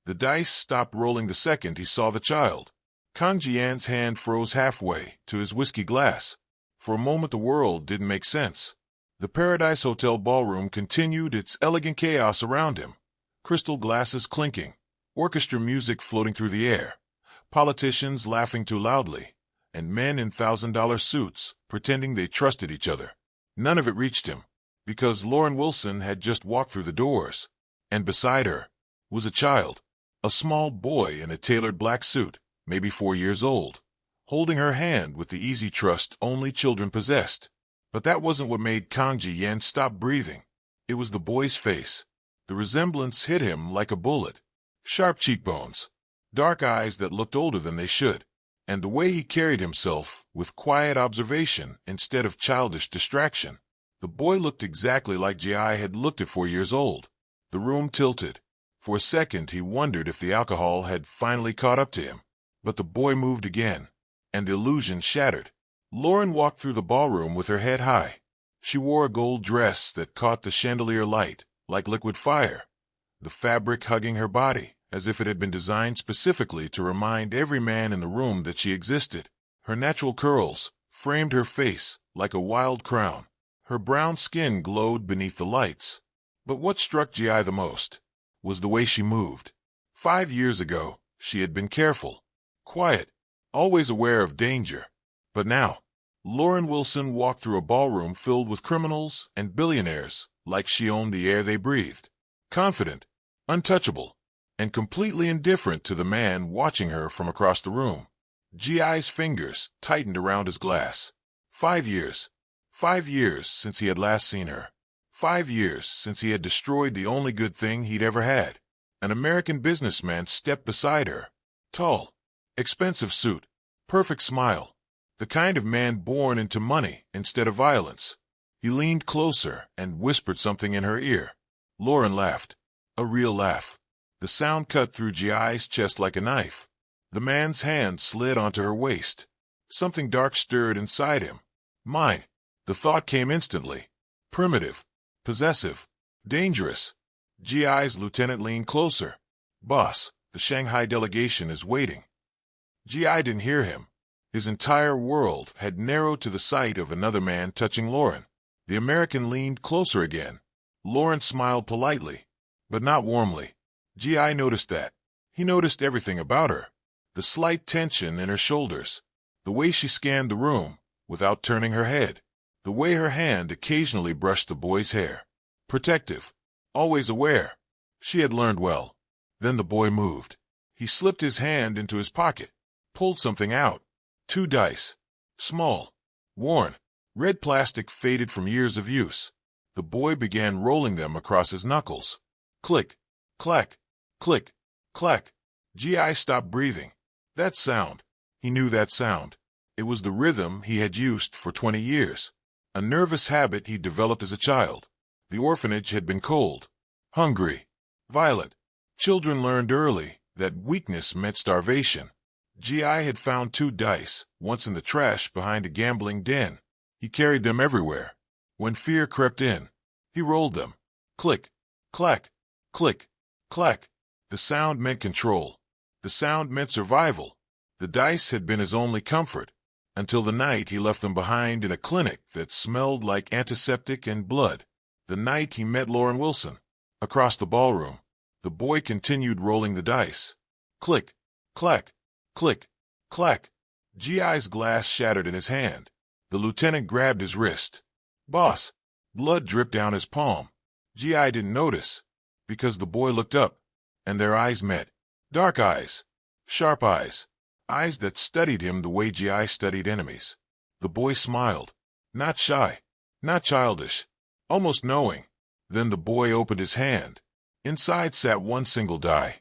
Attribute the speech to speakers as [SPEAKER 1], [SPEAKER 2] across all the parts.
[SPEAKER 1] The dice stopped rolling the second he saw the child. Kang Jian's hand froze halfway to his whiskey glass. For a moment the world didn't make sense. The Paradise Hotel ballroom continued its elegant chaos around him. Crystal glasses clinking, orchestra music floating through the air, politicians laughing too loudly, and men in $1,000 suits pretending they trusted each other. None of it reached him, because Lauren Wilson had just walked through the doors, and beside her was a child, a small boy in a tailored black suit, maybe 4 years old, holding her hand with the easy trust only children possessed. But that wasn't what made Kang Jian stop breathing. It was the boy's face. The resemblance hit him like a bullet. Sharp cheekbones, dark eyes that looked older than they should, and the way he carried himself with quiet observation instead of childish distraction. The boy looked exactly like Ji had looked at 4 years old. The room tilted. For a second he wondered if the alcohol had finally caught up to him. But the boy moved again, and the illusion shattered. Lauren walked through the ballroom with her head high. She wore a gold dress that caught the chandelier light like liquid fire, the fabric hugging her body as if it had been designed specifically to remind every man in the room that she existed. Her natural curls framed her face like a wild crown. Her brown skin glowed beneath the lights. But what struck Ji the most was the way she moved. 5 years ago, she had been careful, quiet, always aware of danger. But now, Lauren Wilson walked through a ballroom filled with criminals and billionaires like she owned the air they breathed. Confident, untouchable, and completely indifferent to the man watching her from across the room. Ji's fingers tightened around his glass. 5 years. 5 years since he had last seen her. 5 years since he had destroyed the only good thing he'd ever had. An American businessman stepped beside her. Tall, expensive suit, perfect smile. The kind of man born into money instead of violence. He leaned closer and whispered something in her ear. Lauren laughed. A real laugh. The sound cut through Ji's chest like a knife. The man's hand slid onto her waist. Something dark stirred inside him. Mine. The thought came instantly. Primitive. Possessive. Dangerous. Ji's lieutenant leaned closer. Boss, the Shanghai delegation is waiting. Ji didn't hear him. His entire world had narrowed to the sight of another man touching Lauren. The American leaned closer again. Lauren smiled politely, but not warmly. Ji noticed that. He noticed everything about her. The slight tension in her shoulders. The way she scanned the room without turning her head. The way her hand occasionally brushed the boy's hair. Protective. Always aware. She had learned well. Then the boy moved. He slipped his hand into his pocket, pulled something out. 2 dice. Small. Worn. Red plastic faded from years of use. The boy began rolling them across his knuckles. Click. Clack. Click. Clack. Ji stopped breathing. That sound. He knew that sound. It was the rhythm he had used for 20 years. A nervous habit he developed as a child. The orphanage had been cold, hungry, violent. Children learned early that weakness meant starvation. Ji had found 2 dice, once in the trash behind a gambling den. He carried them everywhere. When fear crept in, he rolled them. Click, clack, click, clack. The sound meant control. The sound meant survival. The dice had been his only comfort, until the night he left them behind in a clinic that smelled like antiseptic and blood. The night he met Lauren Wilson. Across the ballroom, the boy continued rolling the dice. Click, clack, click, clack. Ji's glass shattered in his hand. The lieutenant grabbed his wrist. Boss. Blood dripped down his palm. Ji didn't notice, because the boy looked up, and their eyes met. Dark eyes. Sharp eyes. Eyes that studied him the way Ji studied enemies. The boy smiled. Not shy. Not childish. Almost knowing. Then the boy opened his hand. Inside sat one single die.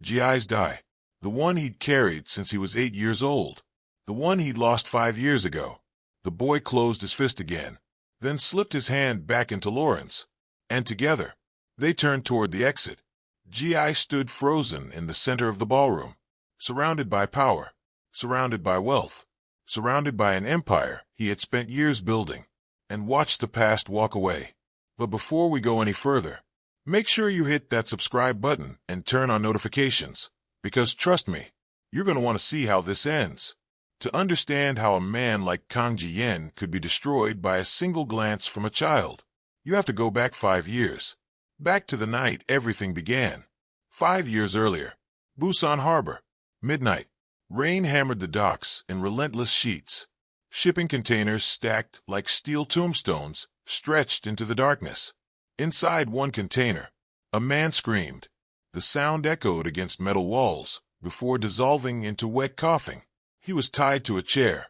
[SPEAKER 1] Ji's die. The one he'd carried since he was 8 years old. The one he'd lost 5 years ago. The boy closed his fist again, then slipped his hand back into Lauren's. And together, they turned toward the exit. Ji stood frozen in the center of the ballroom, surrounded by power, surrounded by wealth, surrounded by an empire he had spent years building, and watched the past walk away. But before we go any further, Make sure you hit that subscribe button and turn on notifications, because trust me, you're going to want to see how this ends. To understand how a man like Kang Ji-yen could be destroyed by a single glance from a child, you have to go back 5 years. Back to the night everything began. 5 years earlier, Busan Harbor. Midnight. Rain hammered the docks in relentless sheets. Shipping containers stacked like steel tombstones stretched into the darkness. Inside one container, a man screamed. The sound echoed against metal walls before dissolving into wet coughing. He was tied to a chair,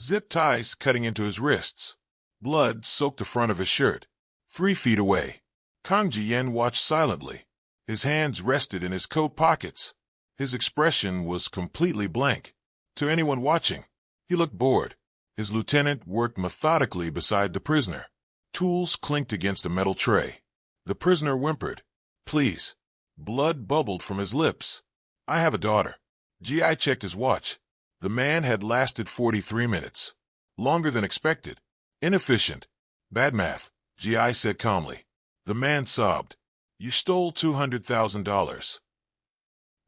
[SPEAKER 1] zip ties cutting into his wrists. Blood soaked the front of his shirt. 3 feet away, Kang Ji-yen watched silently. His hands rested in his coat pockets. His expression was completely blank. To anyone watching, he looked bored. His lieutenant worked methodically beside the prisoner. Tools clinked against a metal tray. The prisoner whimpered, "Please." Blood bubbled from his lips. "I have a daughter." GI checked his watch. The man had lasted 43 minutes. Longer than expected. Inefficient. Bad math, GI said calmly. The man sobbed. "You stole $200,000.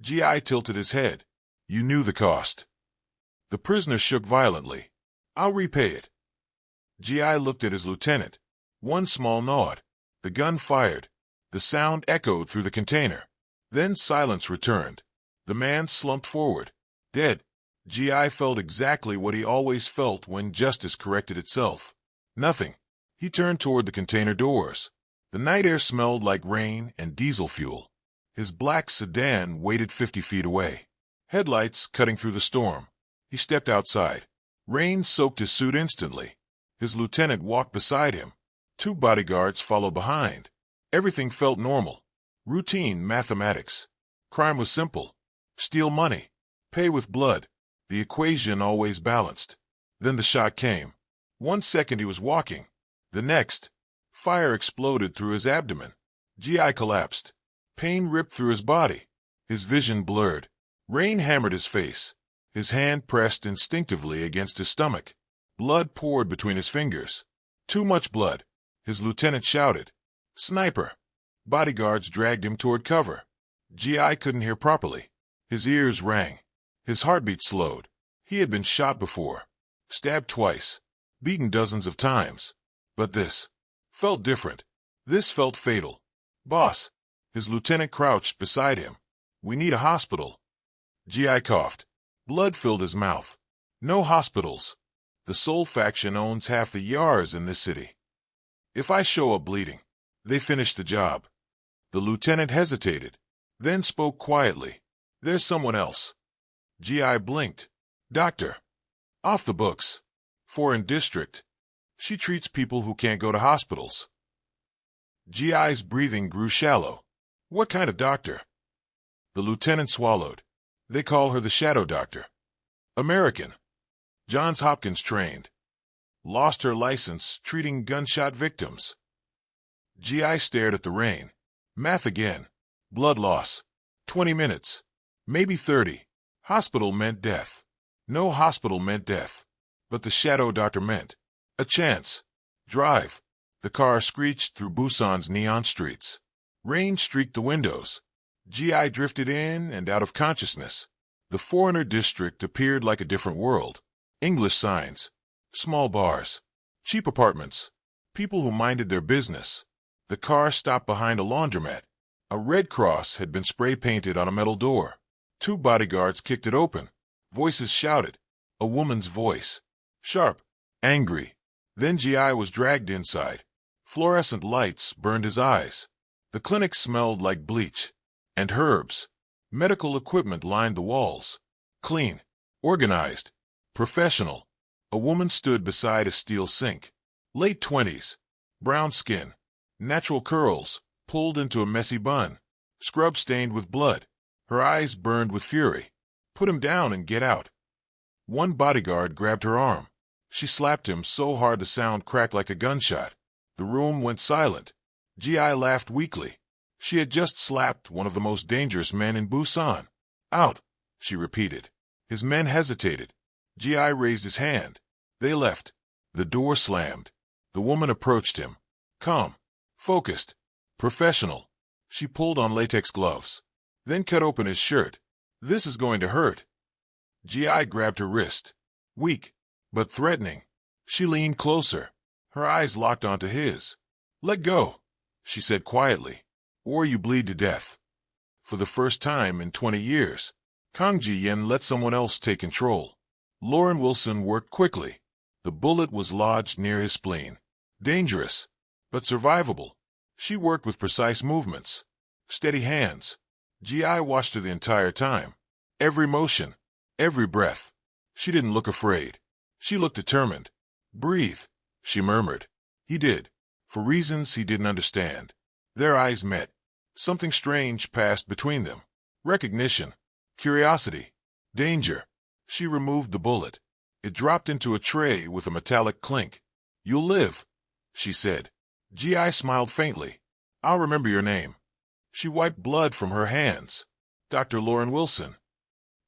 [SPEAKER 1] GI tilted his head. "You knew the cost." The prisoner shook violently. "I'll repay it." GI looked at his lieutenant. One small nod. The gun fired. The sound echoed through the container. Then silence returned. The man slumped forward. Dead. GI felt exactly what he always felt when justice corrected itself. Nothing. He turned toward the container doors. The night air smelled like rain and diesel fuel. His black sedan waited 50 feet away. Headlights cutting through the storm. He stepped outside. Rain soaked his suit instantly. His lieutenant walked beside him. 2 bodyguards followed behind. Everything felt normal. Routine mathematics. Crime was simple. Steal money. Pay with blood. The equation always balanced. Then the shot came. 1 second he was walking. The next, fire exploded through his abdomen. GI collapsed. Pain ripped through his body. His vision blurred. Rain hammered his face. His hand pressed instinctively against his stomach. Blood poured between his fingers. Too much blood. His lieutenant shouted, "Sniper!" Bodyguards dragged him toward cover. GI couldn't hear properly. His ears rang. His heartbeat slowed. He had been shot before. Stabbed twice. Beaten dozens of times. But this felt different. This felt fatal. "Boss." His lieutenant crouched beside him. "We need a hospital." GI coughed. Blood filled his mouth. "No hospitals. The Seoul faction owns half the yards in this city. If I show up bleeding, they finish the job." The lieutenant hesitated, then spoke quietly. "There's someone else." GI blinked. "Doctor." "Off the books. Foreign district. She treats people who can't go to hospitals." GI's breathing grew shallow. "What kind of doctor?" The lieutenant swallowed. "They call her the shadow doctor. American. Johns Hopkins trained. Lost her license treating gunshot victims." GI stared at the rain. Math again. Blood loss. 20 minutes. Maybe 30. Hospital meant death. No hospital meant death. But the shadow doctor meant a chance. Drive. The car screeched through Busan's neon streets. Rain streaked the windows. GI drifted in and out of consciousness. The foreigner district appeared like a different world. English signs. Small bars. Cheap apartments. People who minded their business. The car stopped behind a laundromat. A red cross had been spray-painted on a metal door. 2 bodyguards kicked it open. Voices shouted. A woman's voice. Sharp. Angry. Then GI was dragged inside. Fluorescent lights burned his eyes. The clinic smelled like bleach and herbs. Medical equipment lined the walls. Clean. Organized. Professional. A woman stood beside a steel sink. Late 20s. Brown skin. Natural curls, pulled into a messy bun. Scrub stained with blood. Her eyes burned with fury. "Put him down and get out." One bodyguard grabbed her arm. She slapped him so hard the sound cracked like a gunshot. The room went silent. GI laughed weakly. She had just slapped one of the most dangerous men in Busan. "Out," she repeated. His men hesitated. GI raised his hand. They left. The door slammed. The woman approached him. Calm. Focused. Professional. She pulled on latex gloves, then cut open his shirt. "This is going to hurt." GI grabbed her wrist. Weak, but threatening. She leaned closer. Her eyes locked onto his. "Let go," she said quietly, "or you bleed to death." For the first time in 20 years, Kang Ji-yen let someone else take control. Lauren Wilson worked quickly. The bullet was lodged near his spleen. Dangerous, but survivable. She worked with precise movements, steady hands. GI watched her the entire time. Every motion, every breath. She didn't look afraid. She looked determined. "Breathe," she murmured. He did, for reasons he didn't understand. Their eyes met. Something strange passed between them. Recognition, curiosity, danger. She removed the bullet. It dropped into a tray with a metallic clink. "You'll live," she said. GI smiled faintly. "I'll remember your name." She wiped blood from her hands. Dr. Lauren Wilson.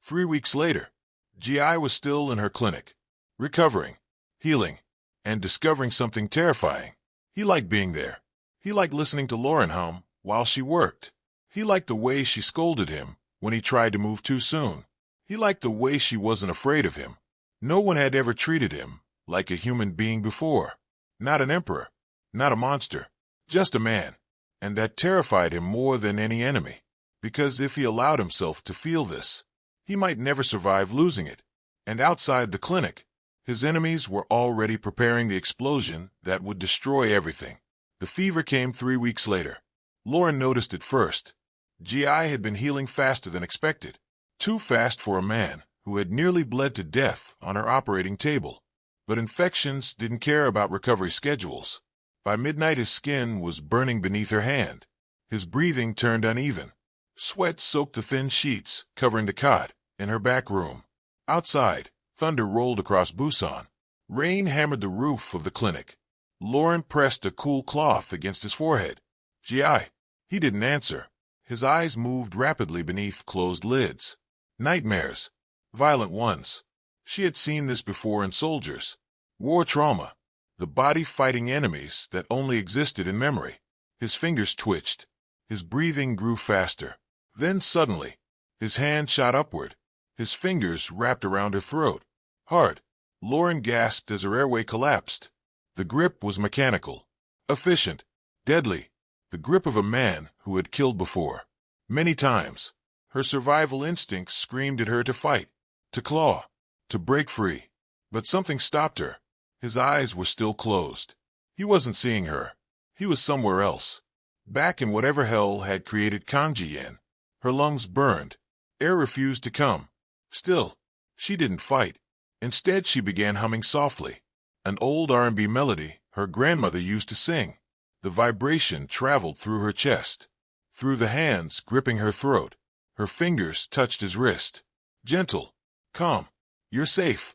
[SPEAKER 1] 3 weeks later, GI was still in her clinic, recovering, healing, and discovering something terrifying. He liked being there. He liked listening to Lauren hum while she worked. He liked the way she scolded him when he tried to move too soon. He liked the way she wasn't afraid of him. No one had ever treated him like a human being before. Not an emperor, not a monster, just a man. And that terrified him more than any enemy. Because if he allowed himself to feel this, he might never survive losing it. And outside the clinic, his enemies were already preparing the explosion that would destroy everything. The fever came 3 weeks later. Lauren noticed it first. GI had been healing faster than expected. Too fast for a man who had nearly bled to death on her operating table. But infections didn't care about recovery schedules. By midnight, his skin was burning beneath her hand. His breathing turned uneven. Sweat soaked the thin sheets covering the cot in her back room. Outside, thunder rolled across Busan. Rain hammered the roof of the clinic. Lauren pressed a cool cloth against his forehead. "GI." He didn't answer. His eyes moved rapidly beneath closed lids. Nightmares. Violent ones. She had seen this before in soldiers. War trauma. The body fighting enemies that only existed in memory. His fingers twitched. His breathing grew faster. Then suddenly, his hand shot upward. His fingers wrapped around her throat. Hard. Lauren gasped as her airway collapsed. The grip was mechanical. Efficient. Deadly. The grip of a man who had killed before. Many times. Her survival instincts screamed at her to fight, to claw, to break free. But something stopped her. His eyes were still closed. He wasn't seeing her. He was somewhere else. Back in whatever hell had created Kang Ji-yen. Her lungs burned. Air refused to come. Still, she didn't fight. Instead, she began humming softly. An old R&B melody her grandmother used to sing. The vibration traveled through her chest, through the hands gripping her throat. Her fingers touched his wrist. "Gentle. Calm. You're safe,"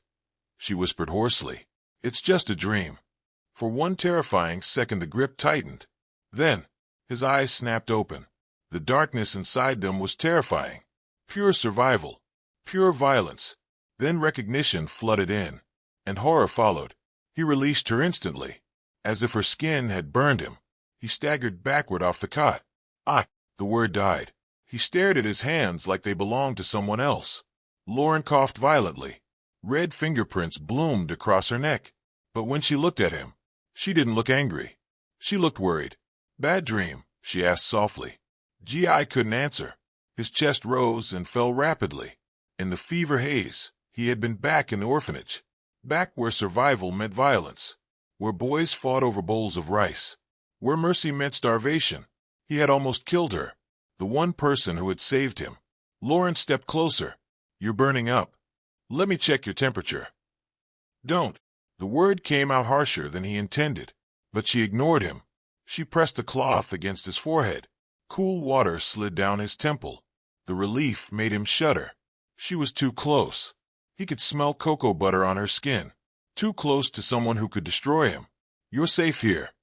[SPEAKER 1] she whispered hoarsely. "It's just a dream." For one terrifying second, the grip tightened. Then, his eyes snapped open. The darkness inside them was terrifying. Pure survival. Pure violence. Then recognition flooded in, and horror followed. He released her instantly, as if her skin had burned him. He staggered backward off the cot. "Ah!" The word died. He stared at his hands like they belonged to someone else. Lauren coughed violently. Red fingerprints bloomed across her neck. But when she looked at him, she didn't look angry. She looked worried. "Bad dream?" she asked softly. GI couldn't answer. His chest rose and fell rapidly. In the fever haze, he had been back in the orphanage. Back where survival meant violence. Where boys fought over bowls of rice. Where mercy meant starvation. He had almost killed her. The one person who had saved him. Lauren stepped closer. "You're burning up. Let me check your temperature." "Don't." The word came out harsher than he intended, but she ignored him. She pressed the cloth against his forehead. Cool water slid down his temple. The relief made him shudder. She was too close. He could smell cocoa butter on her skin. Too close to someone who could destroy him. "You're safe here,"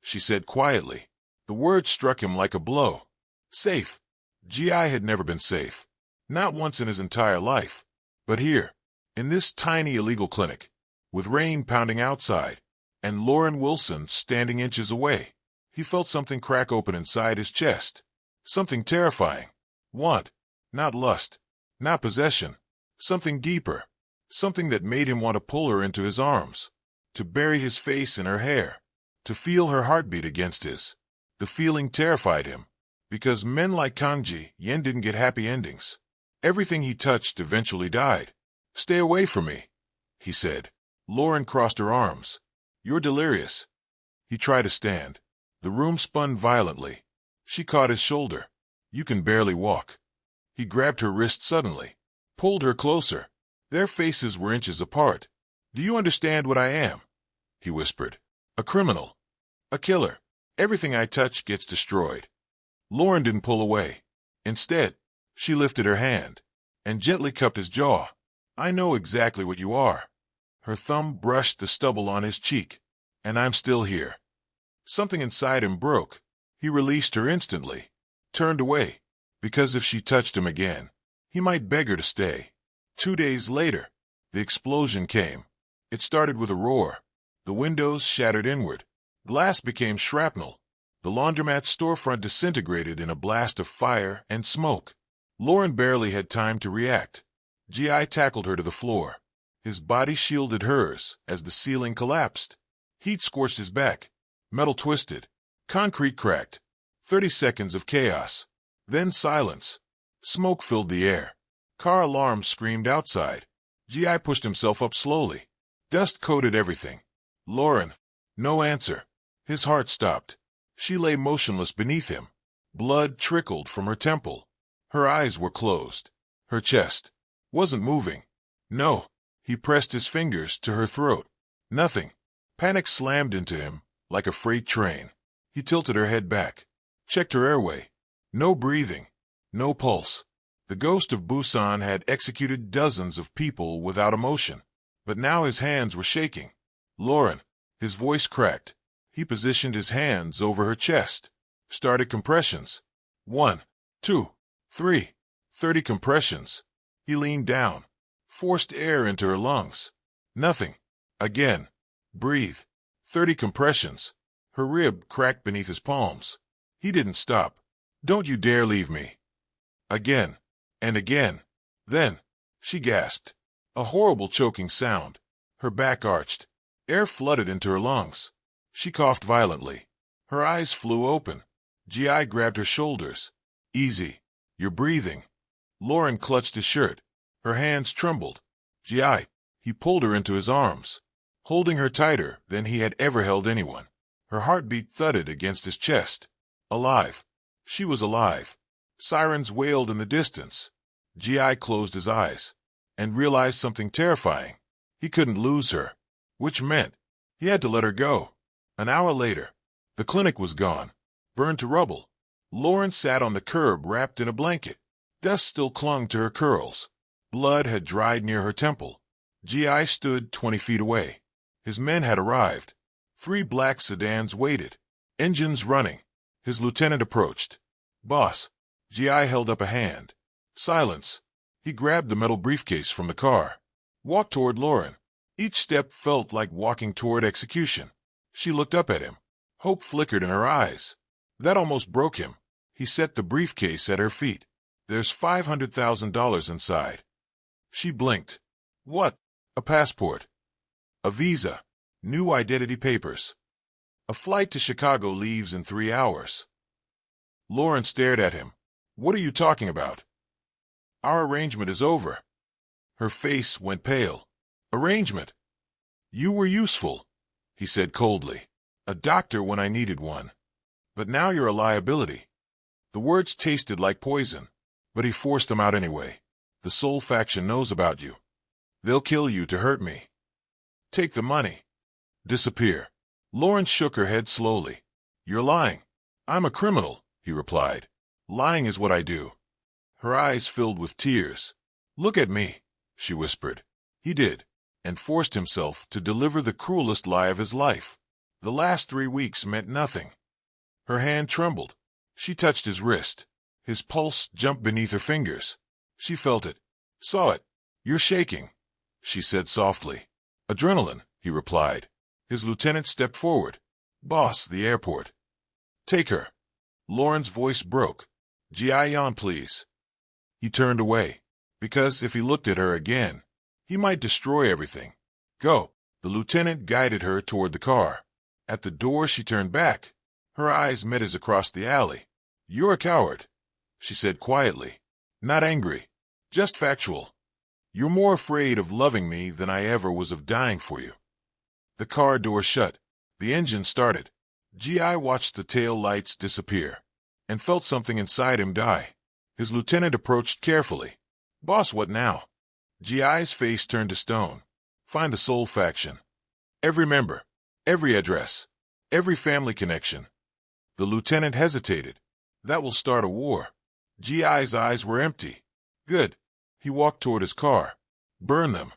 [SPEAKER 1] she said quietly. The word struck him like a blow. Safe. GI had never been safe. Not once in his entire life. But here, in this tiny illegal clinic, with rain pounding outside, and Lauren Wilson standing inches away, he felt something crack open inside his chest. Something terrifying. Want. Not lust. Not possession. Something deeper. Something that made him want to pull her into his arms. To bury his face in her hair. To feel her heartbeat against his. The feeling terrified him. Because men like Kangji Yen didn't get happy endings. Everything he touched eventually died. Stay away from me, he said. Lauren crossed her arms. You're delirious. He tried to stand. The room spun violently. She caught his shoulder. You can barely walk. He grabbed her wrist suddenly. Pulled her closer. Their faces were inches apart. Do you understand what I am? He whispered. A criminal. A killer. Everything I touch gets destroyed. Lauren didn't pull away. Instead, she lifted her hand and gently cupped his jaw. I know exactly what you are. Her thumb brushed the stubble on his cheek. And I'm still here. Something inside him broke. He released her instantly. Turned away. Because if she touched him again, he might beg her to stay. 2 days later, the explosion came. It started with a roar. The windows shattered inward. Glass became shrapnel. The laundromat storefront disintegrated in a blast of fire and smoke. Lauren barely had time to react. G.I. tackled her to the floor. His body shielded hers as the ceiling collapsed. Heat scorched his back. Metal twisted. Concrete cracked. 30 seconds of chaos. Then silence. Smoke filled the air. Car alarms screamed outside. G.I. pushed himself up slowly. Dust coated everything. Lauren. No answer. His heart stopped. She lay motionless beneath him. Blood trickled from her temple. Her eyes were closed. Her chest wasn't moving. No. He pressed his fingers to her throat. Nothing. Panic slammed into him like a freight train. He tilted her head back. Checked her airway. No breathing. No pulse. The ghost of Busan had executed dozens of people without emotion. But now his hands were shaking. Lauren. His voice cracked. He positioned his hands over her chest. Started compressions. 1, 2, 3. 30 compressions. He leaned down. Forced air into her lungs. Nothing. Again. Breathe. 30 compressions. Her rib cracked beneath his palms. He didn't stop. Don't you dare leave me. Again. And again. Then, she gasped. A horrible choking sound. Her back arched. Air flooded into her lungs. She coughed violently. Her eyes flew open. G.I. grabbed her shoulders. Easy. You're breathing. Lauren clutched his shirt. Her hands trembled. G.I. He pulled her into his arms, holding her tighter than he had ever held anyone. Her heartbeat thudded against his chest. Alive. She was alive. Sirens wailed in the distance. G.I. closed his eyes and realized something terrifying. He couldn't lose her, which meant he had to let her go. An hour later, the clinic was gone, burned to rubble. Lauren sat on the curb wrapped in a blanket. Dust still clung to her curls. Blood had dried near her temple. G.I. stood 20 feet away. His men had arrived. 3 black sedans waited, engines running. His lieutenant approached. Boss. G.I. held up a hand. Silence. He grabbed the metal briefcase from the car. Walked toward Lauren. Each step felt like walking toward execution. She looked up at him. Hope flickered in her eyes. That almost broke him. He set the briefcase at her feet. There's $500,000 inside. She blinked. What? A passport. A visa. New identity papers. A flight to Chicago leaves in 3 hours. Lauren stared at him. What are you talking about? Our arrangement is over. Her face went pale. Arrangement? You were useful, he said coldly. A doctor when I needed one. But now you're a liability. The words tasted like poison, but he forced them out anyway. The Soul faction knows about you. They'll kill you to hurt me. Take the money. Disappear. Lauren shook her head slowly. You're lying. I'm a criminal, he replied. Lying is what I do. Her eyes filled with tears. Look at me, she whispered. He did, and forced himself to deliver the cruelest lie of his life. The last 3 weeks meant nothing. Her hand trembled. She touched his wrist. His pulse jumped beneath her fingers. She felt it. Saw it. You're shaking, she said softly. Adrenaline, he replied. His lieutenant stepped forward. Boss, the airport. Take her. Lauren's voice broke. GI yawn, please. He turned away, because if he looked at her again, he might destroy everything. Go. The lieutenant guided her toward the car. At the door, she turned back. Her eyes met his across the alley. You're a coward, she said quietly. Not angry, just factual. You're more afraid of loving me than I ever was of dying for you. The car door shut. The engine started. GI watched the tail lights disappear and felt something inside him die. His lieutenant approached carefully. Boss, what now? GI's face turned to stone. Find the Soul faction. Every member, every address, every family connection. The lieutenant hesitated. That will start a war. GI's eyes were empty. Good. He walked toward his car. Burn them.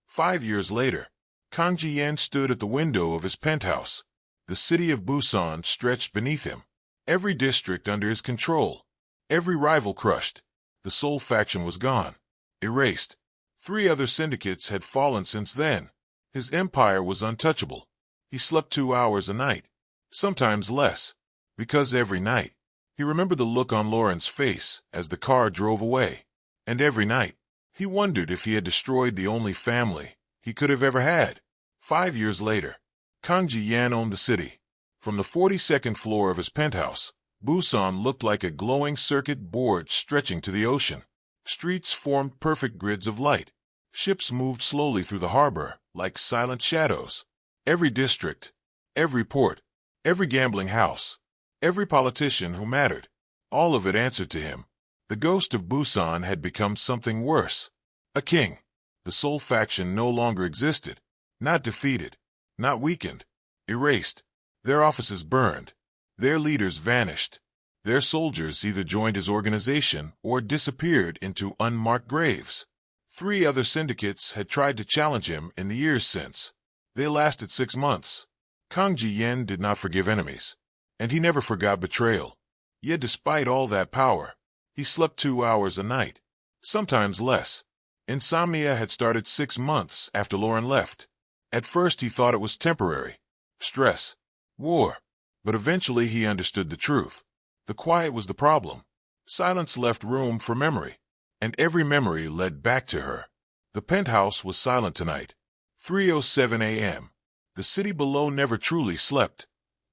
[SPEAKER 1] 5 years later, Kang Ji-yen stood at the window of his penthouse. The city of Busan stretched beneath him. Every district under his control. Every rival crushed. The Soul faction was gone. Erased. 3 other syndicates had fallen since then. His empire was untouchable. He slept 2 hours a night. Sometimes less. Because every night, he remembered the look on Lauren's face as the car drove away. And every night, he wondered if he had destroyed the only family he could have ever had. 5 years later, Kang Ji-yen owned the city. From the 42nd floor of his penthouse, Busan looked like a glowing circuit board stretching to the ocean. Streets formed perfect grids of light. Ships moved slowly through the harbor like silent shadows. Every district, every port, every gambling house, every politician who mattered, all of it answered to him. The ghost of Busan had become something worse. A king. The Soul faction no longer existed. Not defeated. Not weakened. Erased. Their offices burned. Their leaders vanished. Their soldiers either joined his organization or disappeared into unmarked graves. 3 other syndicates had tried to challenge him in the years since. They lasted 6 months. Kang Ji-yen did not forgive enemies, and he never forgot betrayal. Yet despite all that power, he slept 2 hours a night, sometimes less. Insomnia had started 6 months after Lauren left. At first he thought it was temporary. Stress. War. But eventually he understood the truth. The quiet was the problem. Silence left room for memory, and every memory led back to her. The penthouse was silent tonight. 3:07 a.m. The city below never truly slept.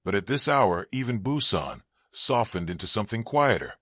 [SPEAKER 1] But at this hour, even Busan softened into something quieter.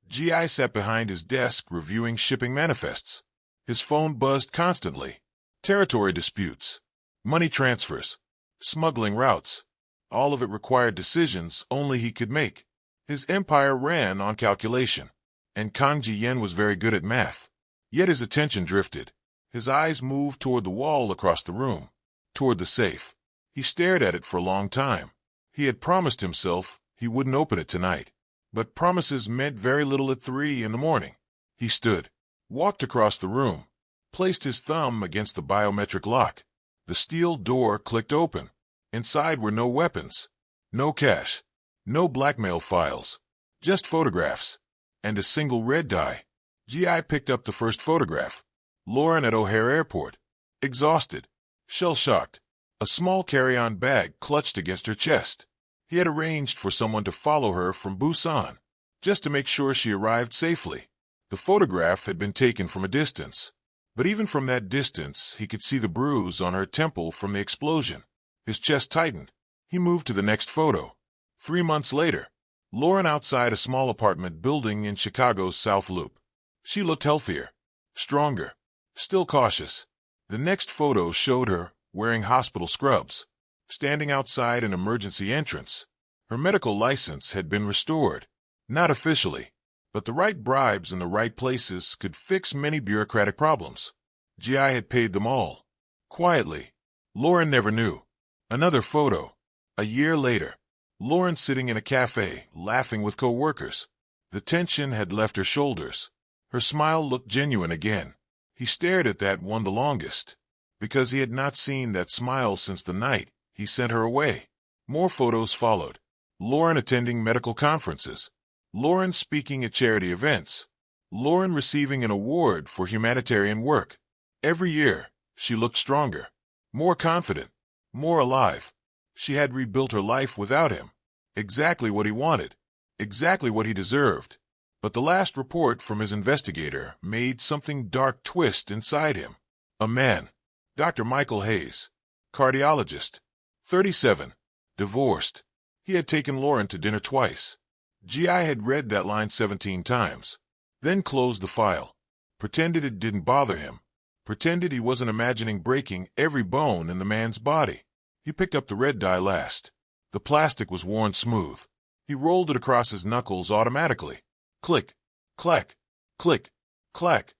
[SPEAKER 1] GI sat behind his desk reviewing shipping manifests. His phone buzzed constantly. Territory disputes, money transfers, smuggling routes. All of it required decisions only he could make. His empire ran on calculation, and Kang Ji-yen was very good at math. Yet his attention drifted. His eyes moved toward the wall across the room, toward the safe. He stared at it for a long time. He had promised himself he wouldn't open it tonight. But promises meant very little at 3 in the morning. He stood, walked across the room, placed his thumb against the biometric lock. The steel door clicked open. Inside were no weapons, no cash, no blackmail files, just photographs, and a single red dye. GI picked up the first photograph. Lauren at O'Hare Airport, exhausted, shell-shocked, a small carry-on bag clutched against her chest. He had arranged for someone to follow her from Busan, just to make sure she arrived safely. The photograph had been taken from a distance, but even from that distance he could see the bruise on her temple from the explosion. His chest tightened. He moved to the next photo. 3 months later, Lauren outside a small apartment building in Chicago's South Loop. She looked healthier, stronger, still cautious. The next photo showed her wearing hospital scrubs, standing outside an emergency entrance. Her medical license had been restored. Not officially, but the right bribes in the right places could fix many bureaucratic problems. GI had paid them all. Quietly. Lauren never knew. Another photo. A year later. Lauren sitting in a cafe, laughing with co-workers. The tension had left her shoulders. Her smile looked genuine again. He stared at that one the longest, because he had not seen that smile since the night he sent her away. More photos followed. Lauren attending medical conferences. Lauren speaking at charity events. Lauren receiving an award for humanitarian work. Every year, she looked stronger, more confident, more alive. She had rebuilt her life without him. Exactly what he wanted. Exactly what he deserved. But the last report from his investigator made something dark twist inside him. A man, Dr. Michael Hayes, cardiologist, 37, divorced. He had taken Lauren to dinner twice. GI had read that line 17 times, then closed the file, pretended it didn't bother him, pretended he wasn't imagining breaking every bone in the man's body. He picked up the red dye last. The plastic was worn smooth. He rolled it across his knuckles automatically. Click, clack, click, clack.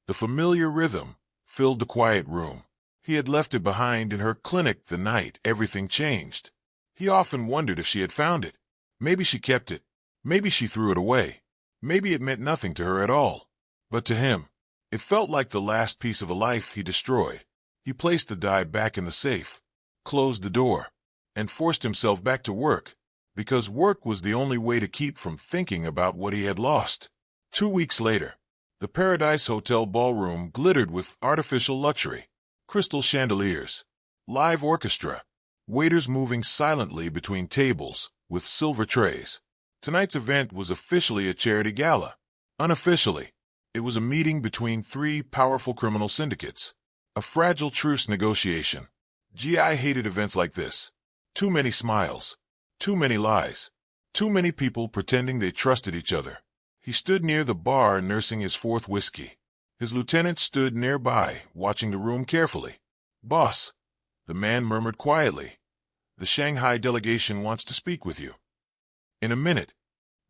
[SPEAKER 1] The familiar rhythm filled the quiet room. He had left it behind in her clinic the night everything changed. He often wondered if she had found it. Maybe she kept it. Maybe she threw it away. Maybe it meant nothing to her at all. But to him, it felt like the last piece of a life he destroyed. He placed the dye back in the safe, closed the door, and forced himself back to work, because work was the only way to keep from thinking about what he had lost. 2 weeks later, the Paradise Hotel ballroom glittered with artificial luxury, crystal chandeliers, live orchestra, waiters moving silently between tables with silver trays. Tonight's event was officially a charity gala. Unofficially, it was a meeting between 3 powerful criminal syndicates, a fragile truce negotiation. GI hated events like this. Too many smiles, too many lies, too many people pretending they trusted each other. He stood near the bar nursing his 4th whiskey. His lieutenant stood nearby, watching the room carefully. "Boss," the man murmured quietly, "the Shanghai delegation wants to speak with you." In a minute,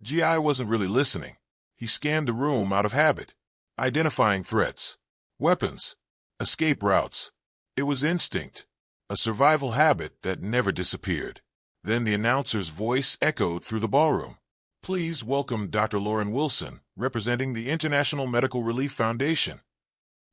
[SPEAKER 1] GI wasn't really listening. He scanned the room out of habit, identifying threats, weapons, escape routes. It was instinct, a survival habit that never disappeared. Then the announcer's voice echoed through the ballroom. "Please welcome Dr. Lauren Wilson, representing the International Medical Relief Foundation."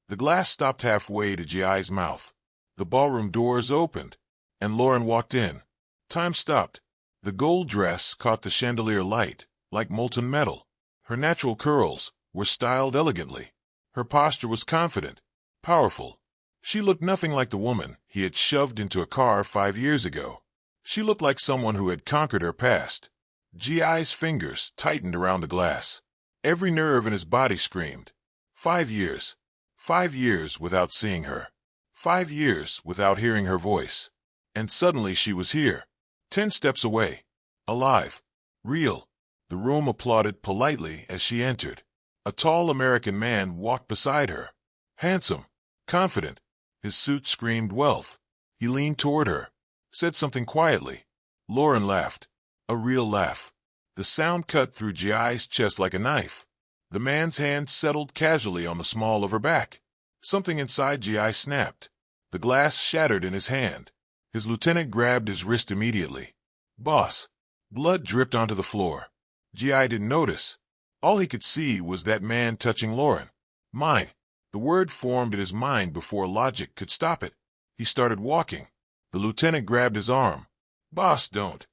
[SPEAKER 1] The glass stopped halfway to GI's mouth. The ballroom doors opened, and Lauren walked in. Time stopped. The gold dress caught the chandelier light, like molten metal. Her natural curls were styled elegantly. Her posture was confident, powerful. She looked nothing like the woman he had shoved into a car 5 years ago. She looked like someone who had conquered her past. GI's fingers tightened around the glass. Every nerve in his body screamed. 5 years. 5 years without seeing her. 5 years without hearing her voice. And suddenly she was here. 10 steps away. Alive. Real. The room applauded politely as she entered. A tall American man walked beside her. Handsome. Confident. His suit screamed wealth. He leaned toward her, said something quietly. Lauren laughed. A real laugh. The sound cut through GI's chest like a knife. The man's hand settled casually on the small of her back. Something inside GI snapped. The glass shattered in his hand. His lieutenant grabbed his wrist immediately. "Boss." Blood dripped onto the floor. GI didn't notice. All he could see was that man touching Lauren. "Mine." The word formed in his mind before logic could stop it. He started walking. The lieutenant grabbed his arm. "Boss, don't."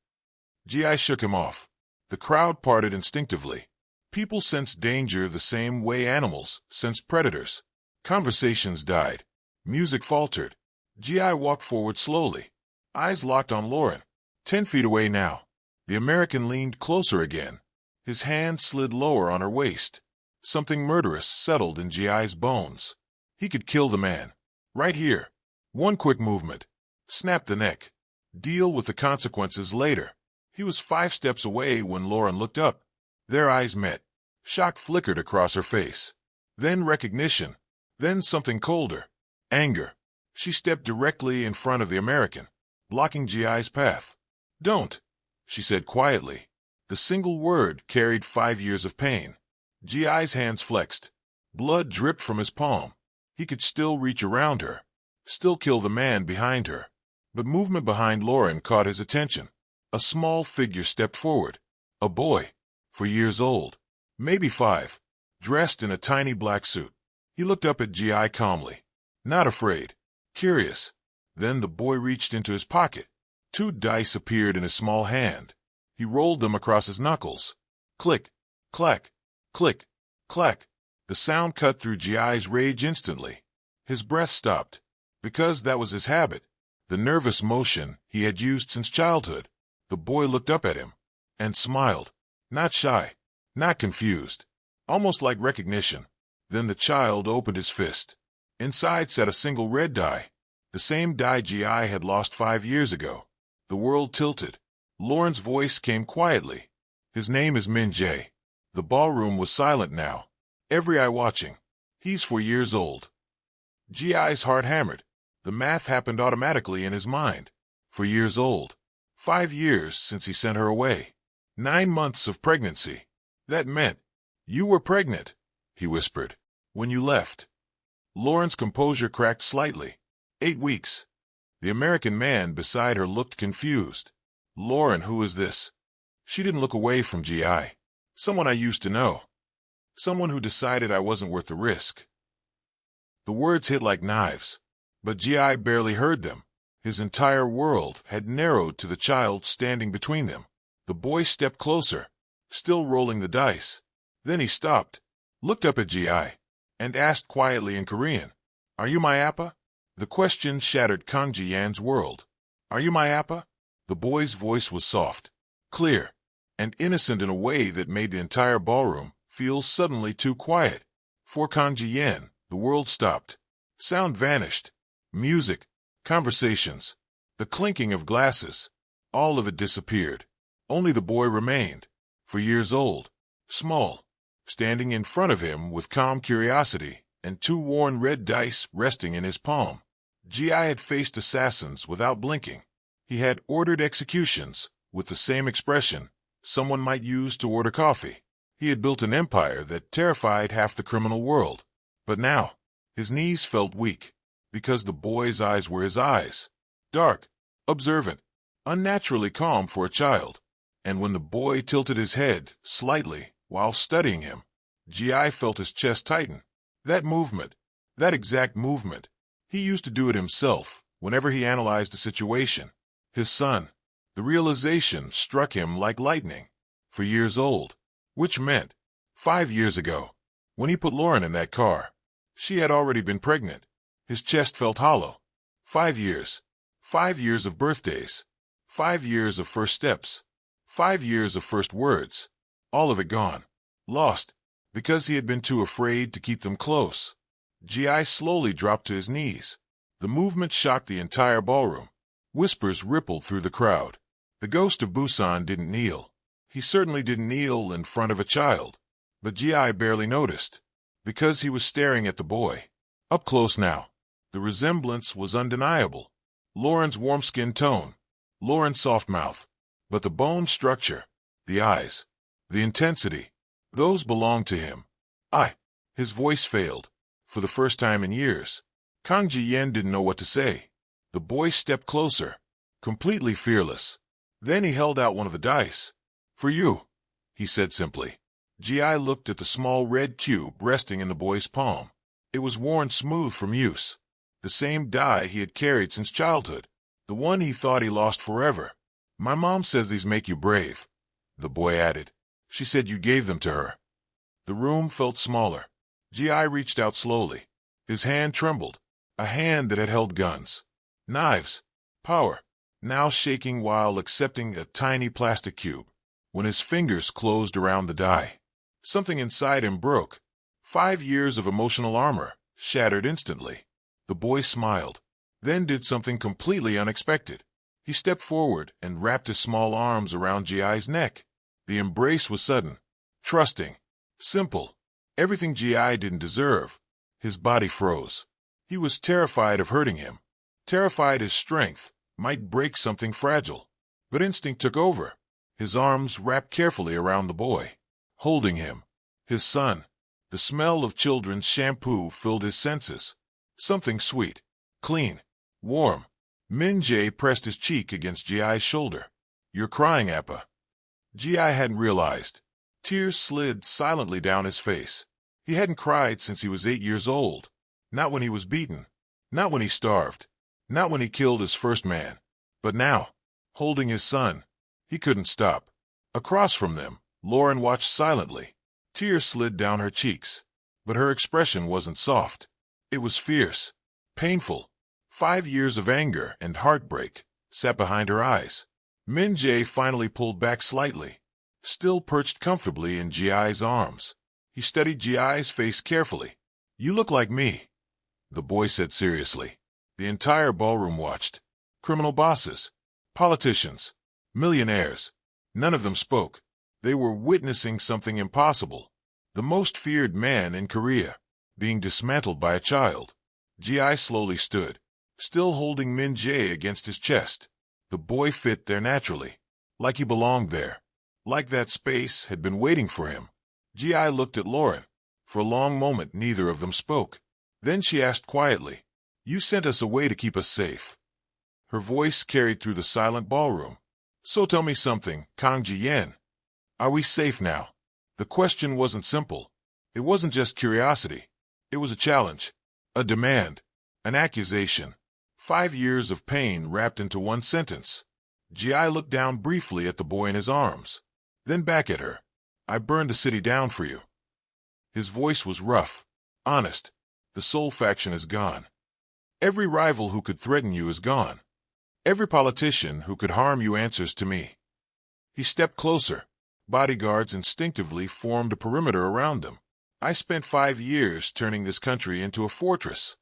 [SPEAKER 1] GI shook him off. The crowd parted instinctively. People sense danger the same way animals sense predators. Conversations died. Music faltered. GI walked forward slowly, eyes locked on Lauren. 10 feet away now. The American leaned closer again. His hand slid lower on her waist. Something murderous settled in GI's bones. He could kill the man. Right here. One quick movement. Snap the neck. Deal with the consequences later. He was 5 steps away when Lauren looked up. Their eyes met. Shock flickered across her face. Then recognition. Then something colder. Anger. She stepped directly in front of the American, blocking GI's path. "Don't," she said quietly. The single word carried 5 years of pain. GI's hands flexed. Blood dripped from his palm. He could still reach around her, still kill the man behind her. But movement behind Lauren caught his attention. A small figure stepped forward. A boy, 4 years old, maybe 5, dressed in a tiny black suit. He looked up at GI calmly. Not afraid. Curious. Then the boy reached into his pocket. 2 dice appeared in his small hand. He rolled them across his knuckles. Click, clack, click, clack. The sound cut through GI's rage instantly. His breath stopped, because that was his habit, the nervous motion he had used since childhood. The boy looked up at him and smiled. Not shy, not confused, almost like recognition. Then the child opened his fist. Inside sat a single red die, the same die G.I. had lost 5 years ago. The world tilted. Lauren's voice came quietly. His name is Min Jae. The ballroom was silent now, every eye watching. He's 4 years old. G.I.'s heart hammered. The math happened automatically in his mind. 4 years old. 5 years since he sent her away. 9 months of pregnancy. That meant, "You were pregnant," he whispered, "when you left." Lauren's composure cracked slightly. 8 weeks. The American man beside her looked confused. "Lauren, who is this?" She didn't look away from G.I. "Someone I used to know. Someone who decided I wasn't worth the risk." The words hit like knives, but G.I. barely heard them. His entire world had narrowed to the child standing between them. The boy stepped closer, still rolling the dice. Then he stopped, looked up at G.I., and asked quietly in Korean, "Are you my appa?" The question shattered Kang Ji-yan's world. "Are you my appa?" The boy's voice was soft, clear, and innocent in a way that made the entire ballroom feel suddenly too quiet. For Kang Ji-yan, the world stopped. Sound vanished. Music, conversations, the clinking of glasses, all of it disappeared. Only the boy remained, 4 years old, small, standing in front of him with calm curiosity and 2 worn red dice resting in his palm. G.I. had faced assassins without blinking. He had ordered executions with the same expression someone might use to order coffee. He had built an empire that terrified half the criminal world. But now, his knees felt weak, because the boy's eyes were his eyes. Dark, observant, unnaturally calm for a child. And when the boy tilted his head slightly while studying him, G.I. felt his chest tighten. That movement, that exact movement, he used to do it himself whenever he analyzed a situation. His son. The realization struck him like lightning. 4 years old. Which meant, 5 years ago, when he put Lauren in that car, she had already been pregnant. His chest felt hollow. 5 years. 5 years of birthdays. 5 years of first steps. 5 years of first words. All of it gone. Lost. Because he had been too afraid to keep them close. G.I. slowly dropped to his knees. The movement shocked the entire ballroom. Whispers rippled through the crowd. The ghost of Busan didn't kneel. He certainly didn't kneel in front of a child. But G.I. barely noticed, because he was staring at the boy. Up close now. The resemblance was undeniable. Lauren's warm skin tone. Lauren's soft mouth. But the bone structure, the eyes, the intensity, those belonged to him. His voice failed. For the first time in years, Kang Ji-yan didn't know what to say. The boy stepped closer, completely fearless. Then he held out one of the dice. "For you," he said simply. G.I. looked at the small red cube resting in the boy's palm. It was worn smooth from use. The same die he had carried since childhood. The one he thought he lost forever. "My mom says these make you brave," the boy added. "She said you gave them to her." The room felt smaller. G.I. reached out slowly. His hand trembled. A hand that had held guns, knives, power, now shaking while accepting a tiny plastic cube. When his fingers closed around the die, something inside him broke. 5 years of emotional armor shattered instantly. The boy smiled, then did something completely unexpected. He stepped forward and wrapped his small arms around G.I.'s neck. The embrace was sudden, trusting, simple. Everything G.I. didn't deserve. His body froze. He was terrified of hurting him. Terrified his strength might break something fragile. But instinct took over. His arms wrapped carefully around the boy, holding him. His son. The smell of children's shampoo filled his senses. Something sweet, clean, warm. Min Jae pressed his cheek against G.I.'s shoulder. "You're crying, Appa." G.I. hadn't realized. Tears slid silently down his face. He hadn't cried since he was 8 years old. Not when he was beaten. Not when he starved. Not when he killed his first man. But now, holding his son, he couldn't stop. Across from them, Lauren watched silently. Tears slid down her cheeks. But her expression wasn't soft. It was fierce, painful. 5 years of anger and heartbreak sat behind her eyes. Min Jae finally pulled back slightly, still perched comfortably in G.I.'s arms. He studied Ji's face carefully. "You look like me," the boy said seriously. The entire ballroom watched. Criminal bosses, politicians, millionaires. None of them spoke. They were witnessing something impossible. The most feared man in Korea, being dismantled by a child. Ji slowly stood, still holding Min Jae against his chest. The boy fit there naturally, like he belonged there, like that space had been waiting for him. Ji looked at Lauren. For a long moment, neither of them spoke. Then she asked quietly, "You sent us away to keep us safe." Her voice carried through the silent ballroom. "So tell me something, Kang Ji-yen. Are we safe now?" The question wasn't simple. It wasn't just curiosity. It was a challenge, a demand, an accusation. 5 years of pain wrapped into one sentence. Ji looked down briefly at the boy in his arms, then back at her. "I burned the city down for you." His voice was rough, honest. "The Soul faction is gone. Every rival who could threaten you is gone. Every politician who could harm you answers to me." He stepped closer. Bodyguards instinctively formed a perimeter around them. "I spent 5 years turning this country into a fortress."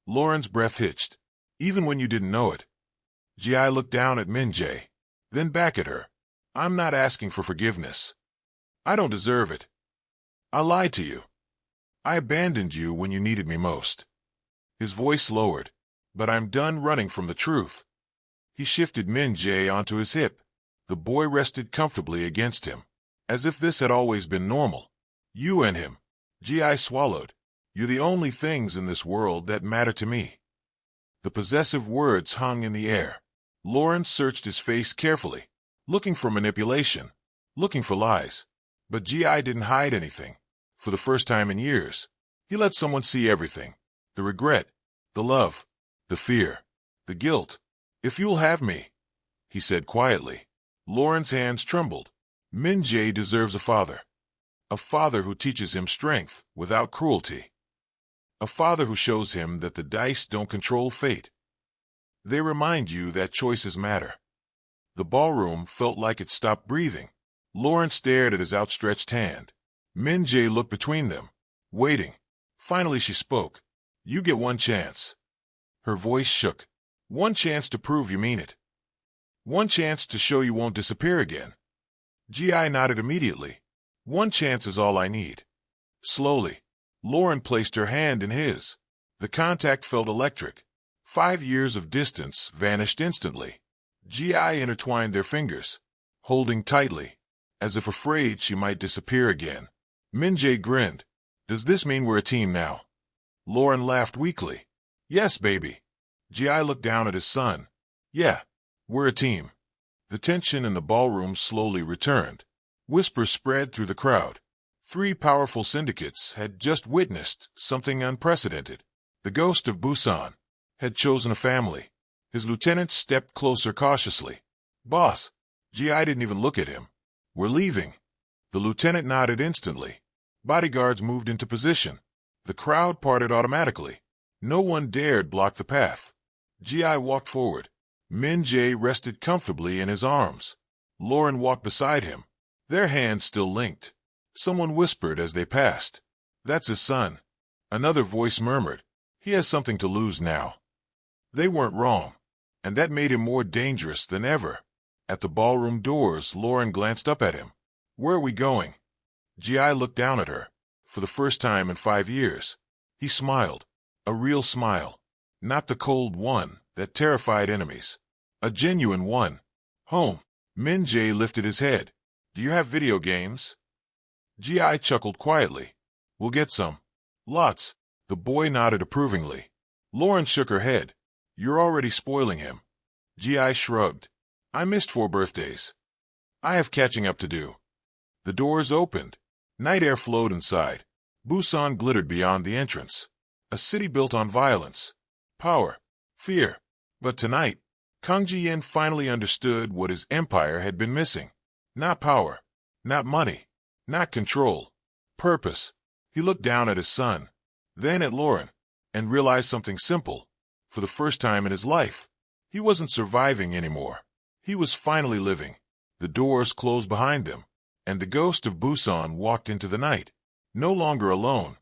[SPEAKER 1] Lauren's breath hitched, even when you didn't know it. Ji looked down at Min Jae, then back at her. "I'm not asking for forgiveness. I don't deserve it. I lied to you. I abandoned you when you needed me most." His voice lowered. "But I'm done running from the truth." He shifted Min Jae onto his hip. The boy rested comfortably against him, as if this had always been normal. "You and him." Ji swallowed. "You're the only things in this world that matter to me." The possessive words hung in the air. Lauren searched his face carefully, looking for manipulation, looking for lies. But Ji didn't hide anything. For the first time in years, he let someone see everything. The regret, the love, the fear, the guilt. "If you'll have me," he said quietly. Lauren's hands trembled. "Min Jae deserves a father. A father who teaches him strength without cruelty. A father who shows him that the dice don't control fate. They remind you that choices matter." The ballroom felt like it stopped breathing. Lauren stared at his outstretched hand. Min Jae looked between them, waiting. Finally she spoke. "You get one chance." Her voice shook. "One chance to prove you mean it. One chance to show you won't disappear again." Ji nodded immediately. "One chance is all I need." Slowly, Lauren placed her hand in his. The contact felt electric. 5 years of distance vanished instantly. Ji intertwined their fingers, holding tightly, as if afraid she might disappear again. Min Jae grinned. "Does this mean we're a team now?" Lauren laughed weakly. "Yes, baby." Ji looked down at his son. "Yeah, we're a team." The tension in the ballroom slowly returned. Whispers spread through the crowd. 3 powerful syndicates had just witnessed something unprecedented. The ghost of Busan had chosen a family. His lieutenant stepped closer cautiously. "Boss." Ji didn't even look at him. "We're leaving." The lieutenant nodded instantly. Bodyguards moved into position. The crowd parted automatically. No one dared block the path. Ji walked forward. Min Jae rested comfortably in his arms. Lauren walked beside him, their hands still linked. Someone whispered as they passed, "That's his son." Another voice murmured, "He has something to lose now." They weren't wrong, and that made him more dangerous than ever. At the ballroom doors, Lauren glanced up at him. "Where are we going?" Ji looked down at her. For the first time in 5 years, he smiled. A real smile. Not the cold one that terrified enemies. A genuine one. "Home." Min Jae lifted his head. "Do you have video games?" Ji chuckled quietly. "We'll get some." "Lots." The boy nodded approvingly. Lauren shook her head. "You're already spoiling him." Ji shrugged. "I missed 4 birthdays. I have catching up to do." The doors opened. Night air flowed inside. Busan glittered beyond the entrance. A city built on violence, power, fear. But tonight, Kang Ji-yen finally understood what his empire had been missing. Not power, not money, not control. Purpose. He looked down at his son, then at Lauren, and realized something simple. For the first time in his life, he wasn't surviving anymore. He was finally living. The doors closed behind them, and the ghost of Busan walked into the night. No longer alone,